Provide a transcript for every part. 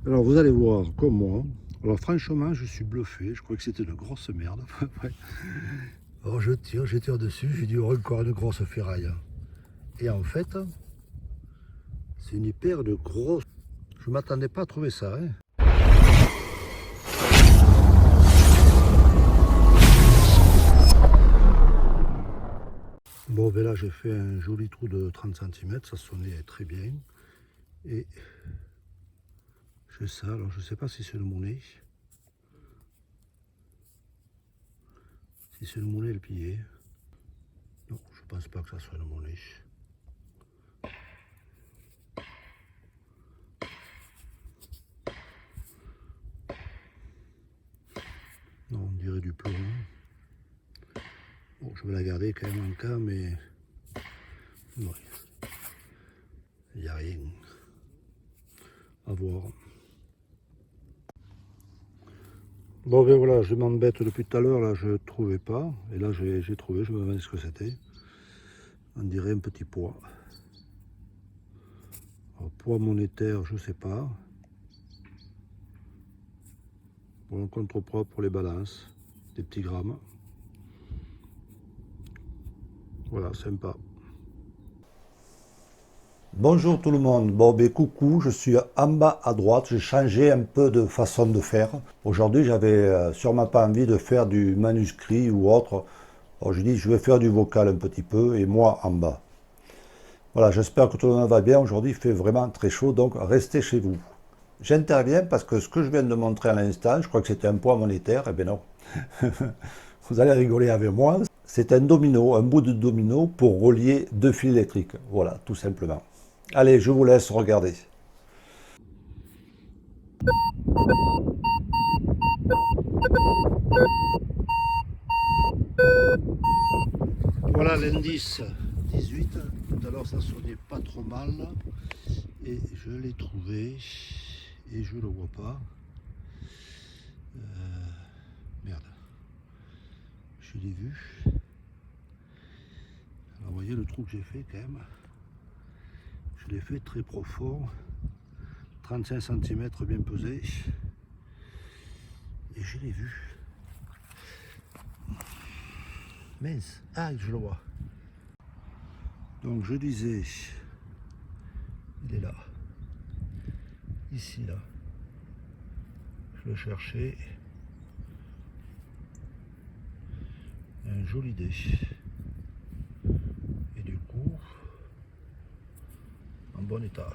Alors vous allez voir, comme moi, alors franchement je suis bluffé, je crois que c'était une grosse merde. Alors je tire dessus, j'ai dit oh, encore une grosse ferraille. Et en fait, c'est une paire de grosses. Je m'attendais pas à trouver ça. Hein. Bon ben là j'ai fait un joli trou de 30 cm, ça sonnait très bien. Et j'ai ça, alors je sais pas si c'est le monnaie. Si c'est le monnaie le pillé. Non, je pense pas que ça soit le monnaie. Non, on dirait du plomb. Bon, je vais la garder quand même en cas, mais non, il n'y a rien à voir. Bon ben voilà, je m'embête depuis tout à l'heure, là je ne trouvais pas. Et là j'ai trouvé, je me demandais ce que c'était. On dirait un petit poids. Alors, poids monétaire, je ne sais pas. Pour un contrepoids pour les balances, des petits grammes. Voilà, sympa. Bonjour tout le monde, bon ben coucou, je suis en bas à droite, j'ai changé un peu de façon de faire. Aujourd'hui j'avais sûrement pas envie de faire du manuscrit ou autre. Alors je dis je vais faire du vocal un petit peu et moi en bas. Voilà, j'espère que tout le monde va bien. Aujourd'hui il fait vraiment très chaud, donc restez chez vous. J'interviens parce que ce que je viens de montrer à l'instant, je crois que c'était un poids monétaire, eh bien non. Vous allez rigoler avec moi. C'est un domino, un bout de domino pour relier deux fils électriques. Voilà, tout simplement. Allez, je vous laisse regarder. Voilà l'indice 18. Tout à l'heure ça sonnait pas trop mal. Et je l'ai trouvé. Et je le vois pas. Merde. Je l'ai vu. Alors vous voyez le trou que j'ai fait quand même. Je l'ai fait très profond. 35 cm bien pesé. Et je l'ai vu. Mince. Ah, je le vois. Donc je disais, il est là. Ici, là. Je le cherchais. Un joli dé. Et du coup, en bon état.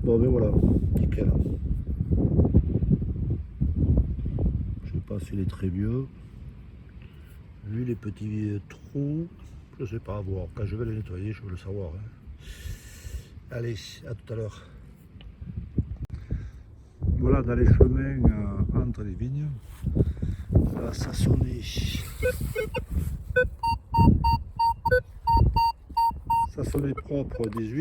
Bon ben voilà, nickel. Je sais pas s'il est très vieux. Vu les petits trous, je sais pas à voir. Quand je vais les nettoyer, je veux le savoir. Hein. Allez, à tout à l'heure. Voilà, dans les chemins entre les vignes, là, ça sonnait. Ça sonnait propre 18.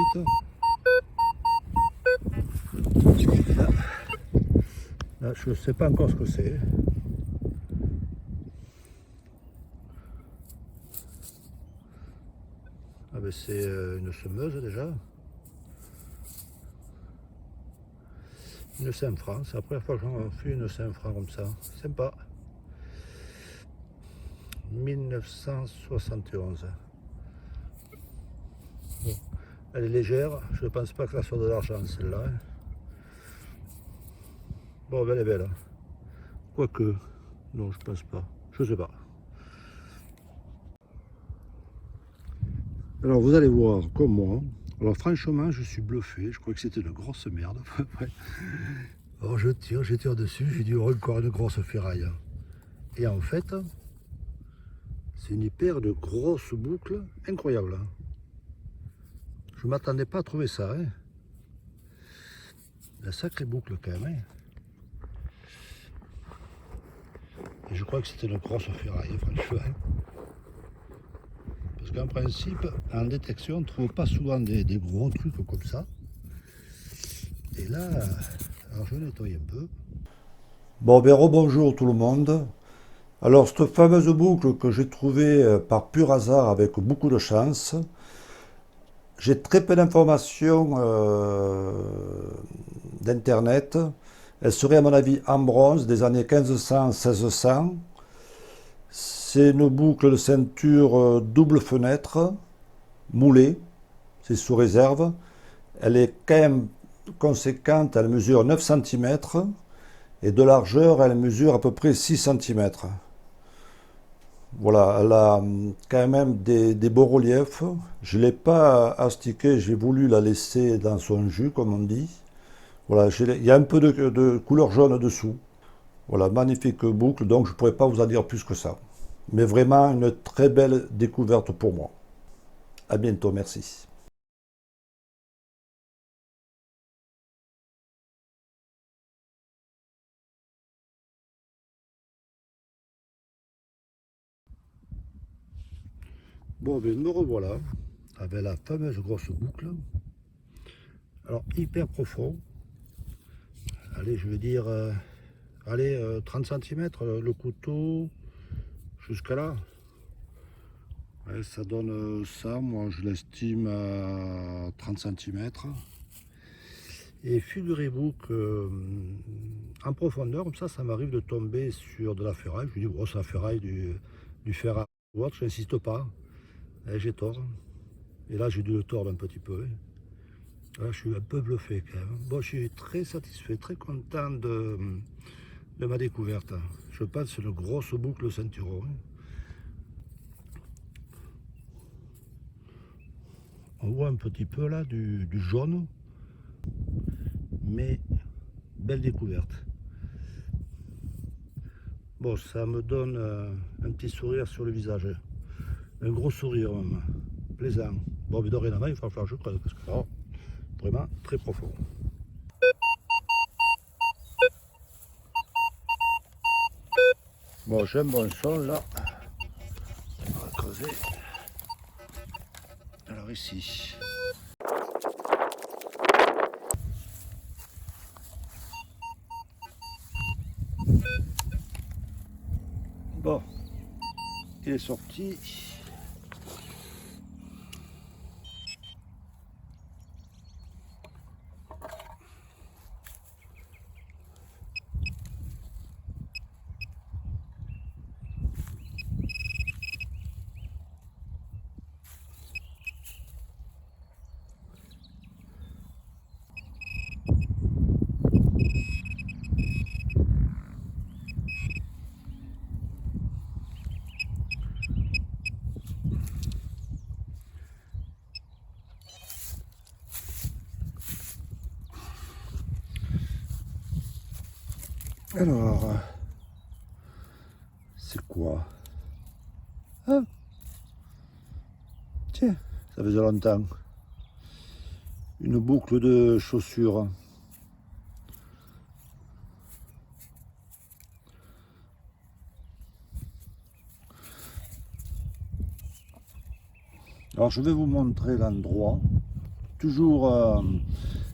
Là, je ne sais pas encore ce que c'est. Ah ben c'est une semeuse déjà. Une 5 francs, c'est la première fois que j'en fais une 5 francs comme ça. Sympa. 1971. Bon. Elle est légère, je ne pense pas que ça soit de l'argent celle-là. Bon, ben, elle est belle. Quoique, non, je pense pas. Je sais pas. Alors vous allez voir, comme moi. Alors franchement, je suis bluffé. Je crois que c'était une grosse merde. Alors je tire dessus. J'ai dit oh, encore une grosse ferraille. Et en fait, c'est une paire de grosses boucles incroyables. Je m'attendais pas à trouver ça. Hein. La sacrée boucle quand même. Hein. Et je crois que c'était une grosse ferraille, franchement. Parce qu'en principe, en détection, on ne trouve pas souvent des gros trucs comme ça. Et là, alors je nettoie un peu. Bon, ben rebonjour tout le monde. Alors, cette fameuse boucle que j'ai trouvée par pur hasard avec beaucoup de chance, j'ai très peu d'informations d'internet. Elle serait à mon avis en bronze des années 1500-1600. C'est une boucle de ceinture double fenêtre, moulée, c'est sous réserve. Elle est quand même conséquente, elle mesure 9 cm et de largeur, elle mesure à peu près 6 cm. Voilà, elle a quand même des beaux reliefs. Je ne l'ai pas astiquée, j'ai voulu la laisser dans son jus, comme on dit. Voilà, il y a un peu de couleur jaune dessous. Voilà, magnifique boucle, donc je ne pourrais pas vous en dire plus que ça. Mais vraiment une très belle découverte pour moi. À bientôt, merci. Bon, ben me revoilà avec la fameuse grosse boucle. Alors, hyper profond. Allez, je veux dire, allez, 30 cm le couteau jusqu'à là. Ouais, ça donne ça, moi je l'estime à 30 cm. Et figurez-vous que en profondeur, comme ça m'arrive de tomber sur de la ferraille. Je me dis, oh, c'est la ferraille du fer à ouate, je n'insiste pas. Et j'ai tort. Et là, j'ai dû le tordre un petit peu. Là, je suis un peu bluffé quand même. Bon, je suis très satisfait, très content de ma découverte. Je pense que c'est une grosse boucle ceinturon. On voit un petit peu là du jaune, mais belle découverte. Bon, ça me donne un petit sourire sur le visage. Un gros sourire même, plaisant. Bon, mais dorénavant, il va falloir que je creuse, parce que là, vraiment très profond. Bon, j'ai un bon son là. On va creuser. Alors ici. Bon, il est sorti. Alors, c'est quoi? Ah, tiens, ça faisait longtemps. Une boucle de chaussures. Alors je vais vous montrer l'endroit. Toujours,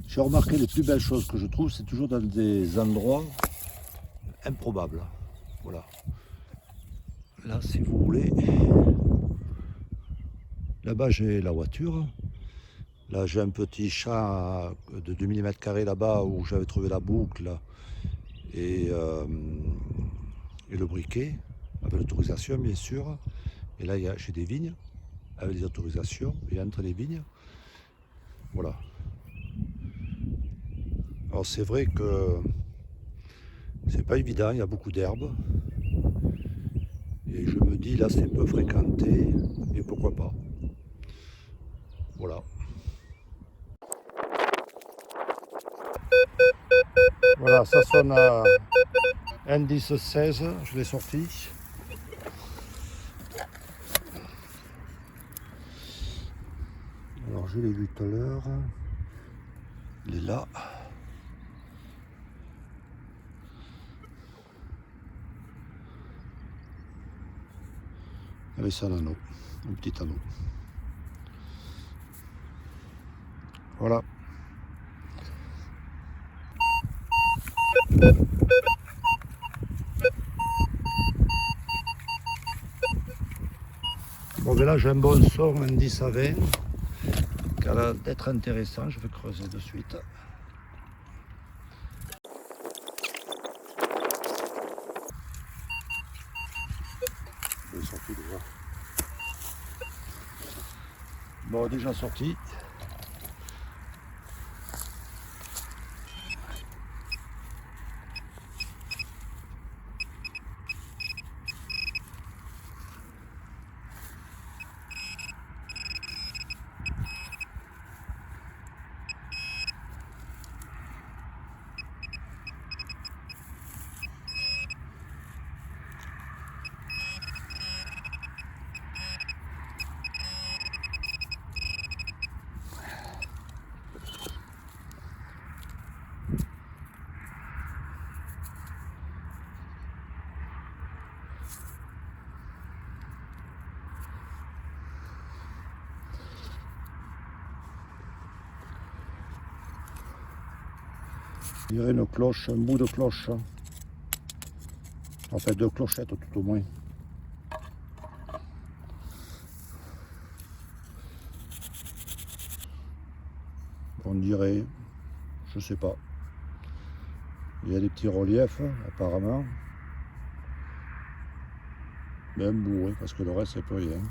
j'ai remarqué les plus belles choses que je trouve, c'est toujours dans des endroits improbables. Voilà. Là, si vous voulez, là-bas j'ai la voiture. Là j'ai un petit champ de 2000 m² là-bas où j'avais trouvé la boucle et le briquet, avec l'autorisation bien sûr. Et là j'ai des vignes avec les autorisations et entre les vignes. Voilà. Alors c'est vrai que c'est pas évident, il y a beaucoup d'herbes. Et je me dis là c'est peu fréquenté et pourquoi pas. Voilà. Voilà, ça sonne à indice 16, je l'ai sorti. Alors je l'ai vu tout à l'heure. Il est là. Avec son anneau, un petit anneau. Voilà. Bon, ben là j'ai un bon son, un 10 à 20. Qui a l'air d'être intéressant, je vais creuser de suite. Il est sorti déjà. Bon, déjà sorti. Il y aurait une cloche, un bout de cloche. En fait, deux clochettes tout au moins. On dirait, je sais pas. Il y a des petits reliefs apparemment. Même bourré parce que le reste c'est plus rien.